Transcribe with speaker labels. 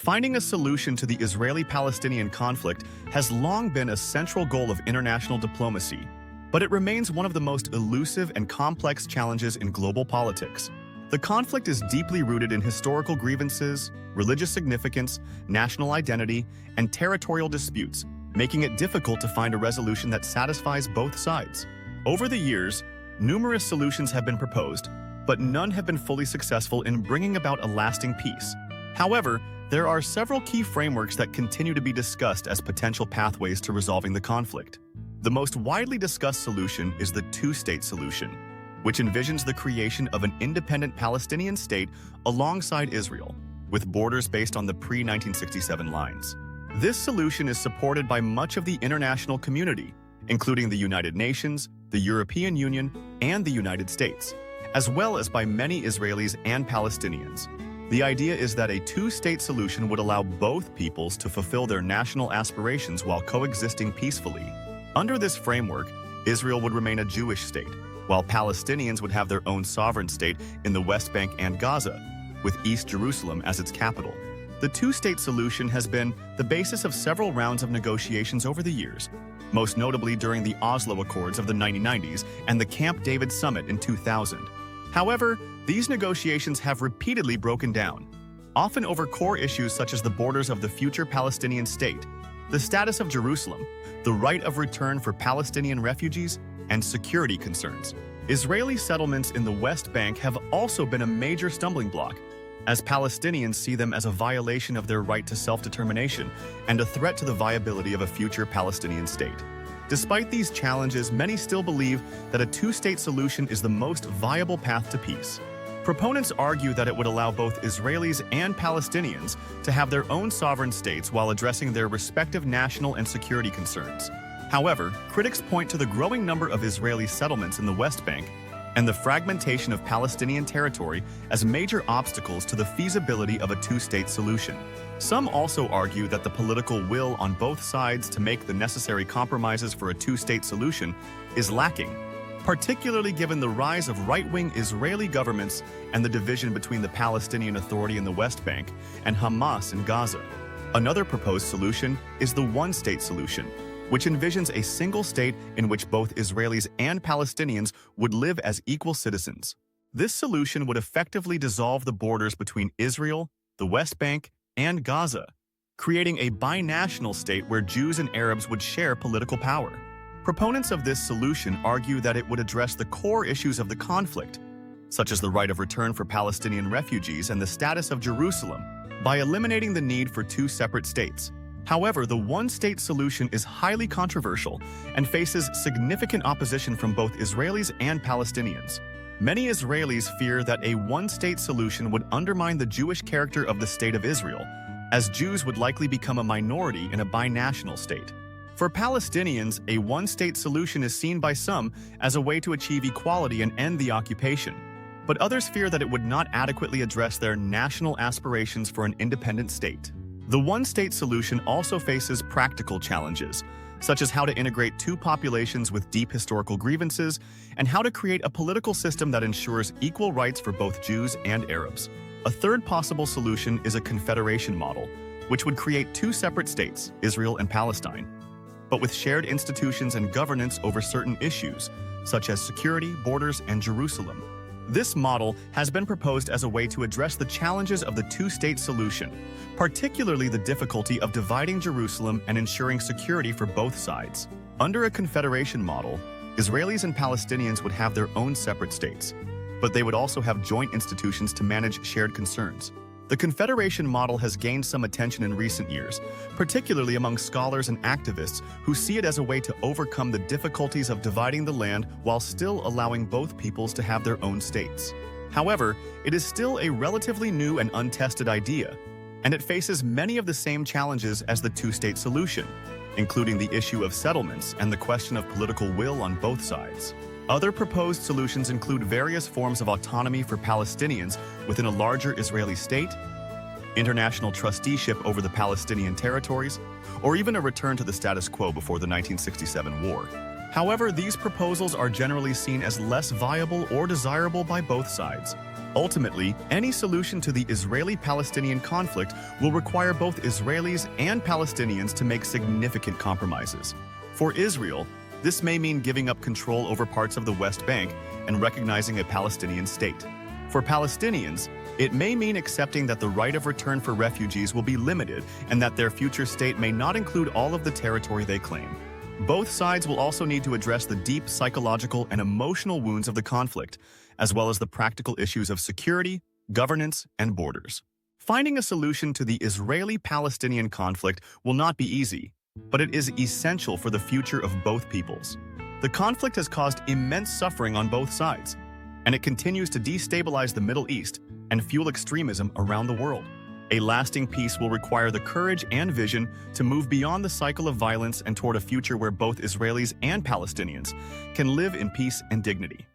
Speaker 1: Finding a solution to the Israeli-Palestinian conflict has long been a central goal of international diplomacy, but it remains one of the most elusive and complex challenges in global politics. The conflict is deeply rooted in historical grievances, religious significance, national identity, and territorial disputes, making it difficult to find a resolution that satisfies both sides. Over the years, numerous solutions have been proposed, but none have been fully successful in bringing about a lasting peace. However, there are several key frameworks that continue to be discussed as potential pathways to resolving the conflict. The most widely discussed solution is the two-state solution, which envisions the creation of an independent Palestinian state alongside Israel, with borders based on the pre-1967 lines. This solution is supported by much of the international community, including the United Nations, the European Union, and the United States, as well as by many Israelis and Palestinians. The idea is that a two-state solution would allow both peoples to fulfill their national aspirations while coexisting peacefully. Under this framework, Israel would remain a Jewish state, while Palestinians would have their own sovereign state in the West Bank and Gaza, with East Jerusalem as its capital. The two-state solution has been the basis of several rounds of negotiations over the years, most notably during the Oslo Accords of the 1990s and the Camp David Summit in 2000. However, these negotiations have repeatedly broken down, often over core issues such as the borders of the future Palestinian state, the status of Jerusalem, the right of return for Palestinian refugees, and security concerns. Israeli settlements in the West Bank have also been a major stumbling block, as Palestinians see them as a violation of their right to self-determination and a threat to the viability of a future Palestinian state. Despite these challenges, many still believe that a two-state solution is the most viable path to peace. Proponents argue that it would allow both Israelis and Palestinians to have their own sovereign states while addressing their respective national and security concerns. However, critics point to the growing number of Israeli settlements in the West Bank and the fragmentation of Palestinian territory as major obstacles to the feasibility of a two-state solution. Some also argue that the political will on both sides to make the necessary compromises for a two-state solution is lacking, particularly given the rise of right-wing Israeli governments and the division between the Palestinian Authority in the West Bank and Hamas in Gaza. Another proposed solution is the one-state solution, which envisions a single state in which both Israelis and Palestinians would live as equal citizens. This solution would effectively dissolve the borders between Israel, the West Bank, and Gaza, creating a binational state where Jews and Arabs would share political power. Proponents of this solution argue that it would address the core issues of the conflict, such as the right of return for Palestinian refugees and the status of Jerusalem, by eliminating the need for two separate states. However, the one-state solution is highly controversial and faces significant opposition from both Israelis and Palestinians. Many Israelis fear that a one-state solution would undermine the Jewish character of the State of Israel, as Jews would likely become a minority in a binational state. For Palestinians, a one-state solution is seen by some as a way to achieve equality and end the occupation, but others fear that it would not adequately address their national aspirations for an independent state. The one-state solution also faces practical challenges, such as how to integrate two populations with deep historical grievances and how to create a political system that ensures equal rights for both Jews and Arabs. A third possible solution is a confederation model, which would create two separate states, Israel and Palestine, but with shared institutions and governance over certain issues, such as security, borders, and Jerusalem. This model has been proposed as a way to address the challenges of the two-state solution, particularly the difficulty of dividing Jerusalem and ensuring security for both sides. Under a confederation model, Israelis and Palestinians would have their own separate states, but they would also have joint institutions to manage shared concerns. The confederation model has gained some attention in recent years, particularly among scholars and activists who see it as a way to overcome the difficulties of dividing the land while still allowing both peoples to have their own states. However, it is still a relatively new and untested idea, and it faces many of the same challenges as the two-state solution, including the issue of settlements and the question of political will on both sides. Other proposed solutions include various forms of autonomy for Palestinians within a larger Israeli state, international trusteeship over the Palestinian territories, or even a return to the status quo before the 1967 war. However, these proposals are generally seen as less viable or desirable by both sides. Ultimately, any solution to the Israeli-Palestinian conflict will require both Israelis and Palestinians to make significant compromises. For Israel, this may mean giving up control over parts of the West Bank and recognizing a Palestinian state. For Palestinians, it may mean accepting that the right of return for refugees will be limited and that their future state may not include all of the territory they claim. Both sides will also need to address the deep psychological and emotional wounds of the conflict, as well as the practical issues of security, governance, and borders. Finding a solution to the Israeli-Palestinian conflict will not be easy, but it is essential for the future of both peoples. The conflict has caused immense suffering on both sides, and it continues to destabilize the Middle East and fuel extremism around the world. A lasting peace will require the courage and vision to move beyond the cycle of violence and toward a future where both Israelis and Palestinians can live in peace and dignity.